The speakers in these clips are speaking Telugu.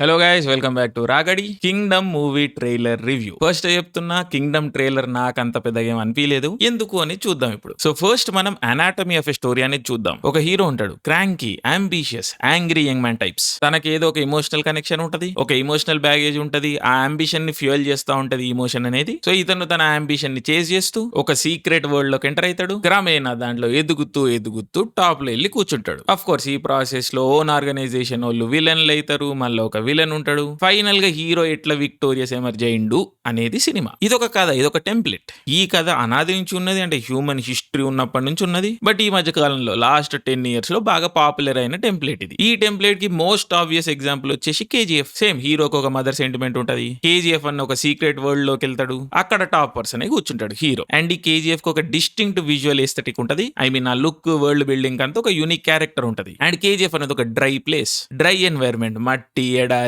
Hello guys, welcome back to Ragadi Kingdom movie trailer review. First చెప్తున్నా, కింగ్డమ్ ట్రైలర్ నాకు అంత పెద్దగా ఏం అనిపించలేదు. ఎందుకు అని చూద్దాం ఇప్పుడు. సో ఫస్ట్ మనం అనాటమీ ఆఫ్ ఎ స్టోరీ అనేది చూద్దాం. ఒక హీరో ఉంటాడు, cranky, ambitious, angry young man types. తనకి ఏదో ఒక ఎమోషనల్ కనెక్షన్ ఉంటది, ఒక ఎమోషనల్ బ్యాగేజ్ ఉంటది. ఆ అంబిషన్ ని ఫ్యూయల్ చేస్తా ఉంటది ఇమోషన్ అనేది. సో ఇతను తన అంబిషన్ ని చేజ్ చేస్తూ ఒక సీక్రెట్ వరల్డ్ లోకి ఎంటర్ అవుతాడు. క్రమేణా దాంట్లో ఎదుగుతూ టాప్ లో వెళ్ళి కూర్చుంటాడు. అఫ్ కోర్స్ ఈ ప్రాసెస్ లో ఓన్ ఆర్గనైజేషన్ వాళ్ళు విలన్లు అవుతారు, మళ్ళీ ఒక విలన్ ఉంటాడు. ఫైనల్ గా హీరో ఎట్లా విక్టోరియస్ ఎమర్జ్ అయిండు అనేది సినిమా. ఇదొక కథ, ఇదొక టెంప్లెట్. ఈ కథ అనాది నుంచి ఉన్నది, అంటే హ్యూమన్ హిస్టరీ ఉన్నప్పటి నుంచి ఉన్నది. బట్ ఈ మధ్య కాలంలో లాస్ట్ 10 years లో బాగా పాపులర్ అయిన టెంప్లెట్ ఇది. ఈ టెంప్లెట్ కి మోస్ట్ ఆబ్వియస్ ఎగ్జాంపుల్ వచ్చేసి కేజీఎఫ్. సేమ్ హీరోకి ఒక మదర్ సెంటిమెంట్ ఉంటది. కేజీఎఫ్ అన్న ఒక సీక్రెట్ వరల్డ్ లోకి వెళ్తాడు, అక్కడ టాప్ పర్సన్ కూర్చుంటాడు హీరో. అండ్ ఈ కేజీఎఫ్ కి ఒక డిస్టింక్ట్ విజువల్ ఎస్థెటిక్ ఉంటది. ఐ మీన్ ఆ లుక్, వరల్డ్ బిల్డింగ్ అంతా ఒక యూనిక్ క్యారెక్టర్ ఉంటది. అండ్ కేజీఎఫ్ అనేది ఒక డ్రై ప్లేస్, డ్రై ఎన్వైరన్మెంట్, మట్టి, ఎడారి,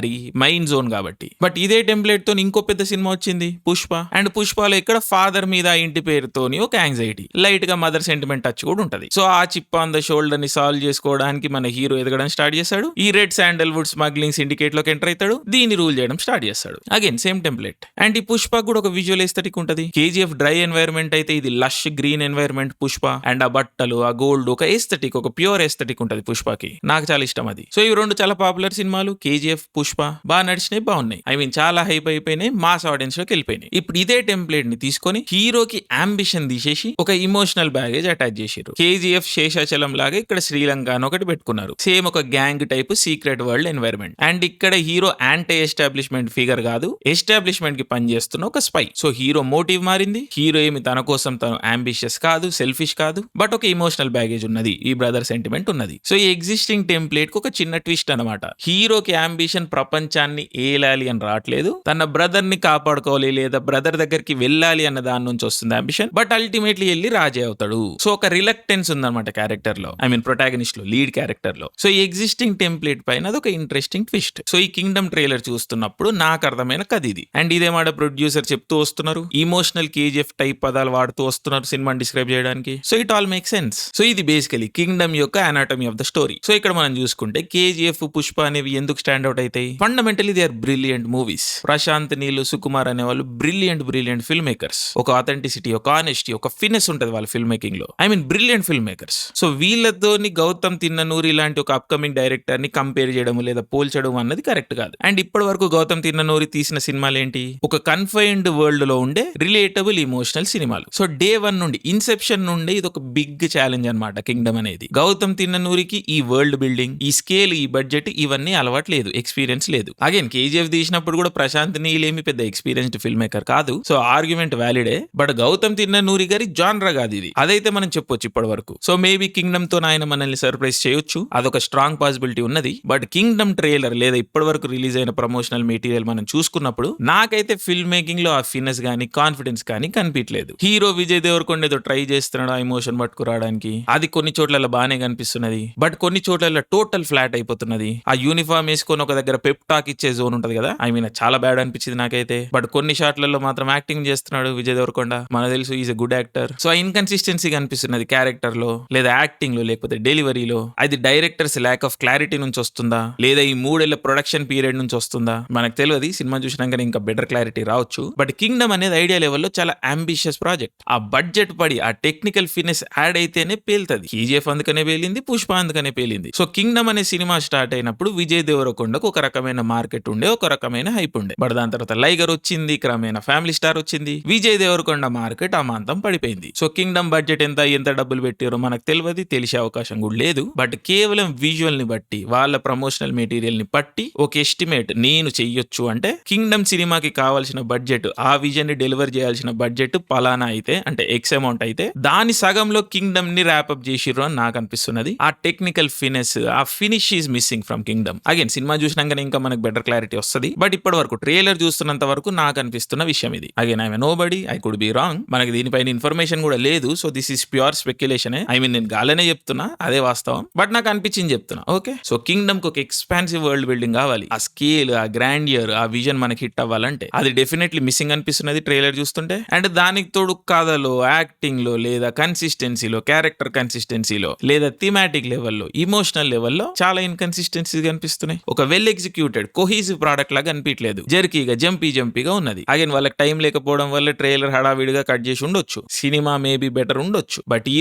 మైన్ జోన్ కాబట్టి. బట్ ఇదే టెంప్లెట్ తో ఇంకో పెద్ద సినిమా వచ్చింది, పుష్ప. అండ్ పుష్పలో ఇక్కడ ఫాదర్ మీద ఇంటి పేరుతోని ఒక యాంగ్జైటీ, లైట్ గా మదర్ సెంటిమెంట్ టచ్ కూడా ఉంటది. సో ఆ చిప్ ఆన్ ద షోల్డర్ ని సాల్వ్ చేసుకోవడానికి మన హీరో ఎదగడం స్టార్ట్ చేస్తాడు. ఈ రెడ్ శాండల్వుడ్ స్మగ్లింగ్ సిండికేట్ లోకి ఎంటర్ అవుతాడు, దీన్ని రూల్ చేయడం స్టార్ట్ చేస్తాడు. Again same template. అండ్ ఈ పుష్ప కూడా ఒక విజువల్ ఎస్థెటిక్ ఉంటది. కేజీఎఫ్ డ్రై ఎన్వైరన్మెంట్ అయితే ఇది lush green environment Pushpa. And ఆ బట్టలు, ఆ గోల్డ్, ఒక ఎస్థెటిక్, ఒక ప్యూర్ ఎస్థెటిక్ ఉంటది పుష్పకి. నాకు చాలా ఇష్టం అది. సో ఇవి రెండు చాలా పాపులర్ సినిమాలు, కేజీఎఫ్, పుష్ప. బాగా నడిచినాయి, బాగున్నాయి. ఐ మీన్ చాలా హైప్ అయిపోయినాయి, మాస్ ఆడియన్స్ లోకి వెళ్ళిపోయినాయి. ఇప్పుడు ఇదే టెంప్లెట్ ని తీసుకొని హీరోకి అంబిషన్ తీసేసి ఒక ఇమోషనల్ బ్యాగేజ్ అటాచ్ చేసారు. కేజీఎఫ్ శేషాచలం లాగా ఇక్కడ శ్రీలంక అని ఒకటి పెట్టుకున్నారు. సేమ్ ఒక gang type secret world environment. And ఇక్కడ హీరో యాంటీ ఎస్టాబ్లిష్మెంట్ ఫిగర్ కాదు, ఎస్టాబ్లిష్మెంట్ కి పనిచేస్తున్న ఒక స్పై. సో హీరో మోటివ్ మారింది. హీరో ఏమి తన కోసం తను అంబిషియస్ కాదు, సెల్ఫిష్ కాదు, బట్ ఒక ఇమోషనల్ బ్యాగేజ్ ఉన్నది, ఈ బ్రదర్ సెంటిమెంట్ ఉన్నది. సో ఈ ఎగ్జిస్టింగ్ టెంప్లెట్ కి ఒక చిన్న ట్విస్ట్ అనమాట. హీరోకి అంబిషన్ ప్రపంచాన్ని ఏలాలి అని రావట్లేదు, తన బ్రదర్ ని కాపాడుకోవాలి లేదా బ్రదర్ దగ్గరికి వెళ్ళాలి అన్న దాని నుంచి వస్తుంది అంబిషన్. బట్ అల్టిమేట్లీ వెళ్ళి రాజే అవుతాడు. సో ఒక రిలక్టెన్స్ ఉందన్నమాట క్యారెక్టర్ లో, ఐ మీన్ ప్రొటాగనిస్ట్ లో, లీడ్ క్యారెక్టర్ లో. సో ఈ ఎగ్జిస్టింగ్ టెంప్లెట్ పైన అదొక ఇంట్రెస్టింగ్ ట్విస్ట్. సో ఈ కింగ్డమ్ ట్రైలర్ చూస్తున్నప్పుడు నాకు అర్థమైన కథ ఇది. అండ్ ఇదేమాట ప్రొడ్యూసర్ చెప్తూ వస్తున్నారు, ఇమోషనల్ కేజీఎఫ్ టైప్ పదాలు వాడుతూ వస్తున్నారు సినిమా డిస్క్రైబ్ చేయడానికి. So it all make sense. So ఇది బేసికలీ కింగ్డమ్ యొక్క anatomy of the story. So ఇక్కడ మనం చూసుకుంటే కేజీఎఫ్, పుష్ప అనేవి ఎందుకు స్టాండ్ అవుట్ అవుతాయి? Fundamentally they are brilliant movies. Prashanth Neel, Sukumar అనే వాళ్ళు బ్రిలియంట్ ఫిల్మ్ మేకర్స్. ఒక ఆథెంటిసిటీ, ఒక ఆనెస్టీ, ఒక ఫినెస్ ఉంటది వాళ్ళ ఫిల్మ్ మేకింగ్ లో. I mean brilliant film makers. So వీళ్ళతోని గౌతమ్ తిన్ననూరి లాంటి ఒక అప్కమింగ్ డైరెక్టర్ ని కంపేర్ చేయడం లేదా పోల్చడం అన్నది కరెక్ట్ కాదు. అండ్ ఇప్పటి వరకు గౌతమ్ తిన్ననూరి తీసిన సినిమాలు ఏంటి? ఒక కన్ఫైన్డ్ వరల్డ్ లో ఉండే రిలేటబుల్ ఇమోషనల్ సినిమాలు. సో డే 1 నుండి, ఇన్సెప్షన్ నుండి ఇది ఒక బిగ్ ఛాలెంజ్ అనమాట కింగ్డమ్ అనేది. గౌతమ్ తిన్ననూరికి ఈ వరల్డ్ బిల్డింగ్, ఈ స్కేల్, ఈ బడ్జెట్ ఇవన్నీ అలవాటు లేదు, ఎక్స్పీరియన్స్ లేదు. అగైన్ కేజీఎఫ్ తీసినప్పుడు కూడా ప్రశాంత్ నీల్ ఏమి పెద్ద ఎక్స్పీరియన్స్డ్ ఫిల్మ్ మేకర్ కాదు. సో ఆర్గ్యుమెంట్ వ్యాలిడే. బట్ గౌతమ్ తిన్ననూరి గారి జాన్రా కాదు ఇది, అదైతే మనం చెప్పొచ్చు ఇప్పటి వరకు. సో మేబీ కింగ్డమ్ తో ఆయన మనల్ని సర్ప్రైజ్ చేయొచ్చు, అదొక స్ట్రాంగ్ పాసిబిలిటీ ఉన్నది. బట్ కింగ్డమ్ ట్రైలర్ లేదా ఇప్పటి వరకు రిలీజ్ అయిన ప్రమోషనల్ మెటీరియల్ మనం చూసుకున్నప్పుడు నాకైతే ఫిల్మ్ మేకింగ్ లో ఆ ఫినెస్ గానీ, కాన్ఫిడెన్స్ కానీ కనిపించలేదు. హీరో విజయ్ దేవరకొండ ఏదో ట్రై చేస్తున్నాడు ఆ ఎమోషన్ పట్టుకురావడానికి, అది కొన్ని చోట్ల బానే కనిపిస్తున్నది. బట్ కొన్ని చోట్ల టోటల్ ఫ్లాట్ అయిపోతున్నది. ఆ యూనిఫామ్ వేసుకొని ఒక దగ్గర పెప్ టాక్ ఇచ్చే జోన్ ఉంటది కదా, ఐ మీన్ చాలా బ్యాడ్ అనిపించింది నాకైతే. బట్ కొన్ని షాట్లలో మాత్రం యాక్టింగ్ చేస్తున్నాడు విజయ్ దేవరకొండ, మనకు తెలుసు is a good actor. So ఆ ఇన్కన్సిస్టెన్సీ కనిపిస్తున్నది క్యారెక్టర్ లో, లేదా యాక్టింగ్ లో, లేకపోతే డెలివరీలో. అది డైరెక్టర్స్ ల్యాక్ ఆఫ్ క్లారిటీ నుంచి వస్తుందా, లేదా ఈ 3 ఏళ్ల ప్రొడక్షన్ పీరియడ్ నుంచి వస్తుందా మనకు తెలియదు. సినిమా చూసినాక ఇంకా బెటర్ క్లారిటీ రావచ్చు. బట్ కింగ్డమ్ అనేది ఐడియా లెవెల్లో చాలా అంబిషియస్ ప్రాజెక్ట్. ఆ బడ్జెట్ పడి, ఆ టెక్నికల్ ఫినిష్ యాడ్ అయితేనే పేలుతుంది. కేజీఎఫ్ అందుకనే పేలింది, పుష్ప అందుకనే పేలింది. సో కింగ్డమ్ అనే సినిమా స్టార్ట్ అయినప్పుడు విజయ్ దేవరకొండకు ఒక రకమైన మార్కెట్ ఉండే, ఒక రకమైన హైప్ ఉండే. బట్ దాని తర్వాత లైగర్ వచ్చింది, క్రమేణా ఫ్యామిలీ స్టార్ వచ్చింది, విజయ్ దేవరకొండ మార్కెట్ అమాంతం పడిపోయింది. సో కింగ్డమ్ బడ్జెట్ ఎంత డబ్బులు పెట్టారో మనకు తెలియదు, తెలిసే అవకాశం కూడా లేదు. బట్ కేవలం విజువల్ ని బట్టి, వాళ్ళ ప్రమోషనల్ మెటీరియల్ ని బట్టి ఒక ఎస్టిమేట్ నేను చెయ్యొచ్చు. అంటే కింగ్డమ్ సినిమాకి కావాల్సిన బడ్జెట్, ఆ విజన్ ని డెలివర్ చేయాల్సిన బడ్జెట్ పలానా అయితే, అంటే ఎక్స్ అమౌంట్ అయితే, దాని సగంలో కింగ్డమ్ ని ర్యాప్అప్ చేసిర్రు అని నాకు అనిపిస్తున్నది. ఆ టెక్నికల్ ఫినెస్, ఆ finish is missing from Kingdom. Again cinema చూసినాకనే ఇంకా మనకు బెటర్ క్లారిటీ వస్తుంది. బట్ ఇప్పటి వరకు ట్రైలర్ చూస్తున్నంత వరకు నాకు అనిపిస్తున్న విషయం ఇది. Again I'm nobody, I could be wrong. మనకి దీనిపైన ఇన్ఫర్మేషన్ కూడా లేదు. So this is pure speculation. I mean నేను గాలనే చెప్తున్నా, అదే వాస్తవం. బట్ నాకు అనిపించింది చెప్తున్నా, ఓకే. సో కింగ్డమ్ కి ఒక ఎక్స్పాన్సివ్ వరల్డ్ బిల్డింగ్ కావాలి. ఆ స్కేల్, ఆ గ్రాండియర్, ఆ విజన్ మనకి హిట్ అవ్వాలంటే అది డెఫినెట్లీ మిస్సింగ్ అనిపిస్తున్నది ట్రైలర్ చూస్తుంటే. అండ్ దానికి తోడు కథలో, యాక్టింగ్ లో, లేదా కన్సిస్టెన్సీలో, క్యారెక్టర్ కన్సిస్టెన్సీలో, లేదా థీమాటిక్ లెవెల్లో, ఇమోషనల్ లెవెల్లో చాలా ఇన్కన్సిస్టెన్సీ కనిపిస్తున్నాయి. ఒక వెల్ ఎగ్జిక్యూటెడ్ కోహీసివ్ ప్రోడక్ట్ లాగా అనిపించలేదు. జర్కీగా జంపీగా ఉన్నది. అగైన్ వాళ్ళకి టైం లేకపోవడం వల్ల ట్రైలర్ హడావిడిగా కట్ చేసి ఉండొచ్చు. సినిమా మేబీ బెటర్ ఉండొచ్చు. బట్ ఈ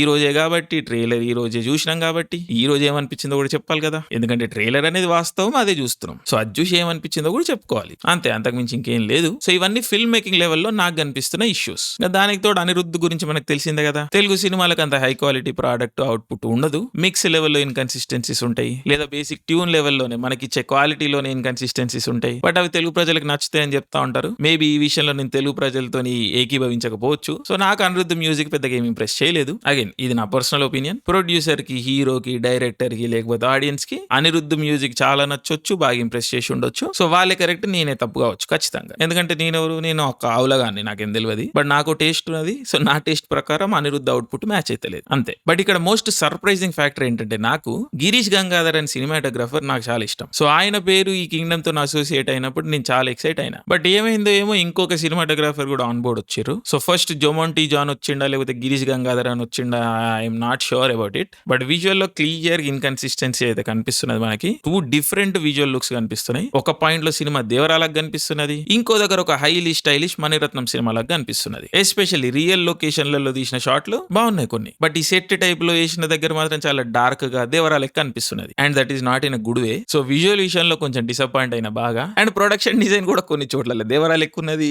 రోజే కాబట్టి ట్రైలర్ ఈ రోజే చూసినాం కాబట్టి ఈ రోజు ఏమనిపించిందో కూడా చెప్పాలి కదా. ఎందుకంటే ట్రైలర్ అనేది వాస్తవం, అదే చూస్తున్నాం. సో అది చూసి ఏమనిపించిందో కూడా చెప్పుకోవాలి. అంతే, అంతకుమించి ఇంకేం లేదు. సో ఇవన్నీ ఫిల్మ్ మేకింగ్ లెవెల్లో నాకు కనిపిస్తున్న ఇష్యూస్. దానికి తోడు అనిరుద్ధ్ గురించి మనకు తెలిసిందే కదా. తెలుగు సినిమాలకు అంత హై క్వాలిటీ ప్రోడక్ట్ అవుట్పుట్ ఉండదు. మిక్స్ లెవెల్లో ఇన్కన్సిస్టెన్సీస్ ఉంటాయి, లేదా బేసిక్ ట్యూన్ లెవెల్లోనే మనకి ఇచ్చే క్వాలిటీలోనే ఇన్కన్సిస్టెన్సీస్ ఉంటాయి. బట్ అవి తెలుగు ప్రజలకు నచ్చుతాయి అని చెప్తా ఉంటారు. మేబీ ఈ విషయంలో నేను తెలుగు ప్రజలతో ఏకీభవించకపోవచ్చు. సో నాకు అనిరుద్ధ్ మ్యూజిక్ పెద్దగా ఏమి ఇంప్రెస్ చేయలేదు. అగైన్ ఇది నా పర్సనల్ ఒపీనియన్. ప్రొడ్యూసర్ కి, హీరోకి, డైరెక్టర్ కి, లేకపోతే ఆడియన్స్ కి అనిరుద్ధ్ మ్యూజిక్ చాలా నచ్చొచ్చు, బాగా ఇంప్రెస్ చేసి ఉండొచ్చు. సో వాళ్ళే కరెక్ట్, నేనే తప్పు కావచ్చు ఖచ్చితంగా. ఎందుకంటే నేను ఒక ఆవులగాన్ని, నాకేం తెలియదు. బట్ నాకు టేస్ట్ ఉన్నది. సో నా టేస్ట్ ప్రకారం అనిరుద్ధ్ అవుట్పుట్ మ్యాచ్ అయితే లేదు, అంతే. బట్ ఇక్కడ మోస్ట్ సర్ప్రైజింగ్ ఫ్యాక్టర్ ఏంటంటే, నాకు గిరీష్ గంగాధర్ అని సినిమాటోగ్రఫర్ నాకు చాలా ఇష్టం. సో ఆయన పేరు ఈ కింగ్డమ్ తో అసోసియేట్ అయినప్పుడు నేను చాలా ఎక్సైట్ అయినా. బట్ ఏమైందో ఏమో, ఇంకొక సినిమాటోగ్రఫర్ కూడా ఆన్ బోర్డ్ వచ్చారు. సో ఫస్ట్ జొమోంటీ జాన్ వచ్చిండా, లేకపోతే గిరీష్ గంగాధర్ అని వచ్చిండా, I'm not sure about it. But visual లో క్లియర్ ఇన్కన్సిస్టెన్సీ అయితే కనిపిస్తున్నది. మనకి 2 డిఫరెంట్ విజువల్ లుక్స్ కనిపిస్తున్నాయి. ఒక పాయింట్ లో సినిమా దేవరాలకు కనిపిస్తున్నది, ఇంకో దగ్గర ఒక హైలీ స్టైలిష్ మణిరత్నం సినిమాలకు కనిపిస్తున్నది. ఎస్పెషల్లీ రియల్ లొకేషన్లలో తీసిన షాట్లు బాగున్నాయి కొన్ని. బట్ ఈ సెట్ టైప్ లో వేసిన దగ్గర మాత్రం చాలా డార్క్ గా దేవరాలకు కనిపిస్తున్నది. And that is not in a good way. So visual విషయంలో కొంచెం డిసప్పాయింట్ అయిన బాగా. అండ్ ప్రొడక్షన్ డిజైన్ కూడా కొన్ని చోట్ల దేవరాలు ఎక్కువ ఉన్నది,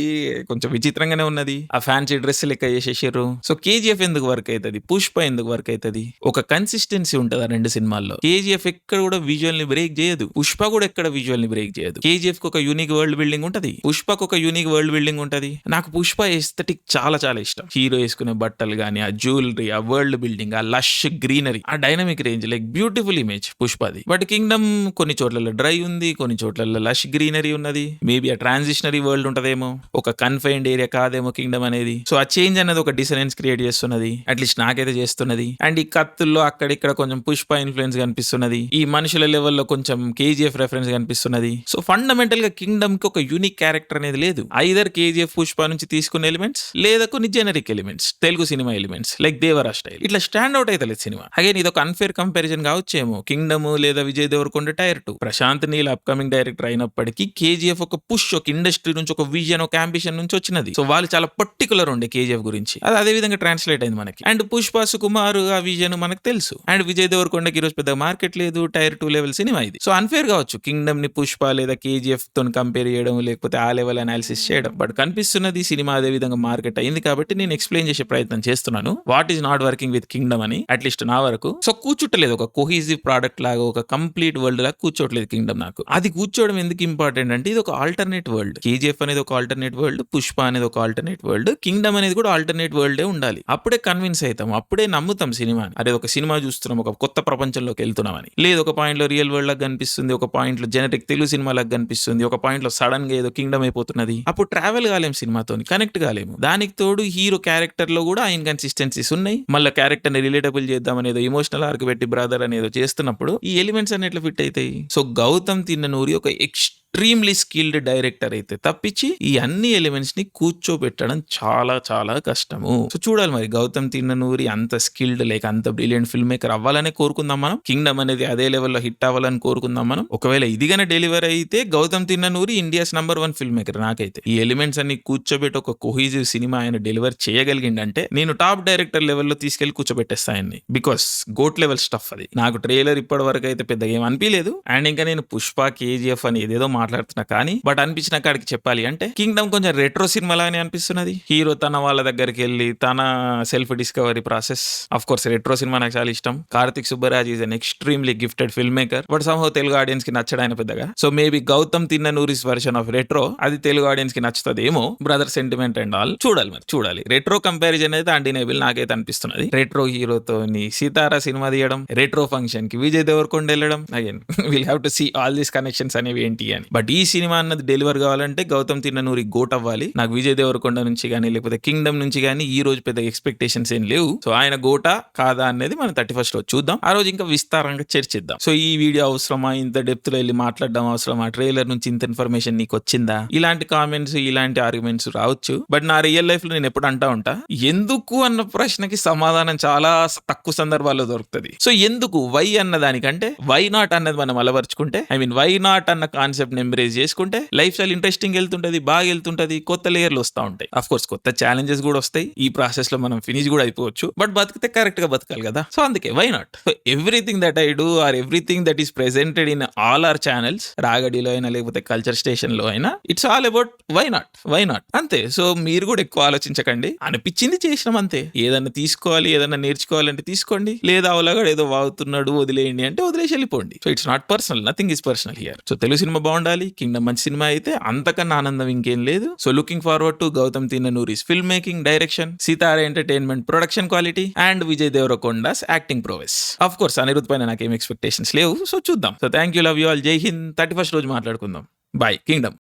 కొంచెం విచిత్రంగానే ఉన్నది. ఆ ఫ్యాన్సీ డ్రెస్ లెక్క చేసేసారు. సో కేజీఎఫ్ ఎందుకు వర్క్ అవుతుంది, పుష్ప ఎందుకు వర్క్ అవుతుంది? ఒక కన్సిస్టెన్సీ ఉంటుంది ఆ రెండు సినిమాల్లో. కేజీఎఫ్ ఎక్కడ కూడా విజువల్ ని బ్రేక్ చేయదు, పుష్ప కూడా ఎక్కడ విజువల్ ని బ్రేక్ చేయదు. కేజీఎఫ్ కి ఒక యూనిక్ వరల్డ్ బిల్డింగ్ ఉంటది, పుష్పకు ఒక యూనిక్ వరల్డ్ బిల్డింగ్ ఉంటది. నాకు పుష్ప ఎస్థెటిక్ చాలా చాలా ఇష్టం. హీరో వేసుకునే బట్టలు గానీ, ఆ జ్యువెలరీ, ఆ వరల్డ్ బిల్డింగ్, ఆ లష్ గ్రీనరీ, ఆ dynamic range, like beautiful image పుష్పది. బట్ కింగ్డమ్ కొన్ని చోట్ల డ్రై ఉంది, కొన్ని చోట్ల లష్ గ్రీనరీ ఉన్నది. మేబీ ఆ ట్రాన్సిషనరీ వరల్డ్ ఉంటదేమో, ఒక కన్ఫైన్డ్ ఏరియా కాదేమో కింగ్డమ్ అనేది. సో ఆ చేంజ్ అనేది ఒక డిసరెన్స్ క్రియేట్ చేస్తున్నది, అట్లీస్ట్ నాకైతే చేస్తున్నది. అండ్ ఈ కత్తుల్లో అక్కడిక్కడ కొంచెం పుష్ప ఇన్ఫ్లుయెన్స్ కనిపిస్తున్నది. ఈ మనుషుల లెవెల్లో కొంచెం కేజీఎఫ్ రెఫరెన్స్ కనిపిస్తున్నది. సో ఫండమెంటల్ గా కింగ్డమ్ కి ఒక యూనిక్ క్యారెక్టర్ అనేది లేదు. ఐదర్ కేజీఎఫ్ పుష్ప నుంచి తీసుకున్న ఎలిమెంట్స్, లేదా కొన్ని generic elements, Telugu cinema elements like Devara style, ఇట్లా స్టాండ్ అవుట్ అయితే లేదు సినిమా. అగైన్ ఇది ఒక అన్ఫేర్ కంపారిజన్ కావచ్చేమో. కింగ్డమ్ లేదా Vijay Deverakonda tier 2, Prashanth Neel upcoming director అయినప్పటికీ కేజీఎఫ్ ఒక పుష్, ఒక ఇండస్ట్రీ నుంచి, ఒక విజన్, ఒక అంబిషన్ నుంచి వచ్చినది. సో వాళ్ళు చాలా పర్టికులర్ ఉండే కేజీఎఫ్ గురించి, అది అదే విధంగా ట్రాన్స్లేట్ అయింది మనకి. అండ్ పుష్ప సుకుమార్ ఆ విజన్ మనకు తెలుసు. అండ్ విజయ్ దేవరకొండకి ఈరోజు పెద్ద మార్కెట్ లేదు, టైర్ 2 లెవెల్ సినిమా ఇది. సో అన్ఫేర్ కావచ్చు కింగ్డమ్ ని పుష్ప లేదా కేజీఎఫ్ తో కంపేర్ చేయడం, లేకపోతే ఆ లెవెల్ అనాలిసిస్ చేయడం. బట్ కనిపిస్తున్నది సినిమా అదే విధంగా మార్కెట్ అయింది కాబట్టి నేను ఎక్స్ప్లెయిన్ చేసే ప్రయత్నం చేస్తున్నాను what is not working with Kingdom అని, అట్లీస్ట్ నా వరకు. సో కూర్చుంటలేదు ఒక కోహెసివ్ ప్రోడక్ట్ లాగా, ఒక కంప్లీట్ వరల్డ్ లాగా కూర్చోట్లేదు కింగ్డమ్ నాకు. అది కూర్చోవడం ఎందుకు ఇంపార్టెంట్ అంటే, ఇది ఒక ఆల్టర్నేట్ వరల్డ్. కేజీఎఫ్ అనేది ఒక ఆల్టర్నేట్ వరల్డ్, పుష్ప అనేది ఒక ఆల్టర్నేట్ వరల్డ్, కింగ్డమ్ అనేది కూడా ఆల్టర్నేట్ వరల్డే ఉండాలి. అప్పుడే కన్విన్స్ అవుతాం, అప్పుడే నమ్ముతాం సినిమాని. అదే ఒక సినిమా చూస్తున్నాం, ఒక కొత్త ప్రపంచంలోకి వెళ్తున్నామని. లేదు ఒక పాయింట్ లో రియల్ వరల్డ్ లాగా కనిపిస్తుంది, ఒక పాయింట్ లో జెనరిక్ తెలుగు సినిమా లాగా కనిపిస్తుంది, ఒక పాయింట్ లో సడన్ గా ఏదో కింగ్డమ్ అయిపోతున్నది. అప్పుడు ట్రావెల్ కాలేం, సినిమాతో కనెక్ట్ కాలేము. దానికి తోడు హీరో క్యారెక్టర్ లో కూడా ఇన్కన్సిస్టెన్సీస్ ఉన్నాయి. మళ్ళీ క్యారెక్టర్ ని రిలేటబుల్ చేద్దాం అనేదో ఎమోషనల్ ఆర్క్ పెట్టి బ్రదర్ అనేదో చేస్తున్నప్పుడు ఈ ఎలిమెంట్స్ అన్ని ఎట్లా ఫిట్ అవుతాయి? సో గౌతమ్ తిన్ననూరి ఒక ఎక్స్ట్రీమ్లీ స్కిల్డ్ డైరెక్టర్ అయితే తప్పించి ఈ అన్ని ఎలిమెంట్స్ ని కూర్చోబెట్టడం చాలా చాలా కష్టము. సో చూడాలి మరి గౌతమ్ తిన్ననూరి అంత స్కిల్డ్, లేక అంత బ్రిలియంట్ ఫిల్మ్ మేకర్ అవ్వాలనే కోరుకుందాం మనం. కింగ్డమ్ అనేది అదే లెవెల్లో హిట్ అవ్వాలని కోరుకుందాం మనం. ఒకవేళ ఇదిగానే డెలివర్ అయితే Gautam Tinnanuri India's #1 filmmaker. నాకైతే ఈ ఎలిమెంట్స్ అన్ని కూర్చోబెట్టి ఒక కోహెసివ్ సినిమా ఆయన డెలివర్ చేయగలిగిందంటే నేను టాప్ డైరెక్టర్ లెవెల్లో తీసుకెళ్లి కూర్చోబెట్టేస్తా ఆయన్ని. బికాస్ గోట్ లెవెల్ స్టఫ్ అది. నాకు ట్రైలర్ ఇప్పటి వరకు అయితే పెద్దగా ఏం అనిపించలేదు. అండ్ ఇంకా నేను పుష్ప, కేజీఎఫ్ అని ఏదేదో మాట్లాడుతున్నా కానీ, బట్ అనిపించిన కాడికి చెప్పాలి అంటే కింగ్డమ్ కొంచెం రెట్రో సినిమా లాగానే అనిపిస్తున్నది. హీరో తన వాళ్ళ దగ్గరికి వెళ్ళి తన self discovery process. Of course Retro cinema నాకు చాలా ఇష్టం. Karthik Subbaraj is an extremely gifted film maker. But somehow Telugu audience కి నచ్చడాయన పెద్దగా. So maybe Gautam Tinnanuri's version of Retro అది తెలుగు ఆడియన్స్ కి నచ్చుతుందేమో. బ్రదర్ సెంటిమెంట్ అండ్ ఆల్ చూడాలి మరి, చూడాలి. రెట్రో కంపారిజన్ అయితే అన్డినైబుల్ నాకైతే అనిపిస్తున్నది. రెట్రో హీరోతో సీతారా సినిమా తీయడం, రెట్రో ఫంక్షన్ కి విజయ్ దేవరకొండ వెళ్ళడం, again will have to see all these connections అనేవి ఏంటి అని. బట్ ఈ సినిమా అన్నది డెలివర్ కావాలంటే గౌతమ్ తిన్ననూరి గోట్ అవ్వాలి. నాకు విజయ్ దేవరకొండ నుంచి కానీ లేకపోతే కింగ్డమ్ నుంచి కానీ ఈ రోజు పెద్ద ఎక్స్పెక్టేషన్స్ ఏం లేవు. సో ఆయన గోటా కాదా అనేది మనం 31st రోజు చూద్దాం. ఆ రోజు ఇంకా విస్తారంగా చర్చిద్దాం. సో ఈ వీడియో అవసరమా, ఇంత డెప్త్ లో వెళ్ళి మాట్లాడడం అవసరమా, ట్రైలర్ నుంచి ఇంత ఇన్ఫర్మేషన్ నీకు వచ్చిందా, ఇలాంటి కామెంట్స్ ఇలాంటి ఆర్గ్యుమెంట్స్ రావచ్చు. బట్ నా రియల్ లైఫ్ లో నేను ఎప్పుడు అంటా ఉంటా, ఎందుకు అన్న ప్రశ్నకి సమాధానం చాలా తక్కువ సందర్భాల్లో దొరుకుతుంది. సో ఎందుకు వై అన్న దానికంటే వై నాట్ అన్నది మనం అలవర్చుకుంటే, ఐ మీన్ వై నాట్ అన్న కాన్సెప్ట్ ని ఎంబ్రేస్ చేసుకుంటే లైఫ్ స్టైల్ ఇంట్రెస్టింగ్ వెళ్తుంటది, బాగా వెళ్తుంటది, కొత్త లేయర్లు వస్తూ ఉంటాయి. అఫ్ కోర్స్ కొత్త ఛాలెంజెస్ కూడా వస్తాయి. ఈ ప్రాసెస్ లో మనం ఫినిష్ కూడా అయిపోవచ్చు. బట్ బతికితే కరెక్ట్ గా బతకాలి కదా. సో అందుకే why not. So everything that I do or everything that is presented in all our channels, రాగడిలో అయినా లేకపోతే కల్చర్ స్టేషన్ లో అయినా, it's all about why not అంతే. సో మీరు కూడా ఎక్కువ ఆలోచించకండి, అనిపించింది చేసినాం అంతే. ఏదన్నా తీసుకోవాలి, ఏదన్నా నేర్చుకోవాలంటే తీసుకోండి, లేదా అవలాగా ఏదో వాగుతున్నాడు వదిలేయండి అంటే వదిలేసి వెళ్ళిపోండి. So it's not personal, nothing is personal here. So Telugu cinema బాగుండాలి, కింగ్డమ్ మంచి సినిమా అయితే అంతకన్నా ఆనందం ఇంకేం లేదు. So looking forward to Gautam Tinnanuri's film making, direction, Sitara entertainment production quality and Vijay Deverakonda's acting prowess. Of course Anirudh పైన నాకేం ఎక్స్పెక్టేషన్స్ లేవు. సో చూద్దాం. So thank you, love you all, జై హింద్. 31st రోజు మాట్లాడుకుందాం. బాయ్. కింగ్డమ్.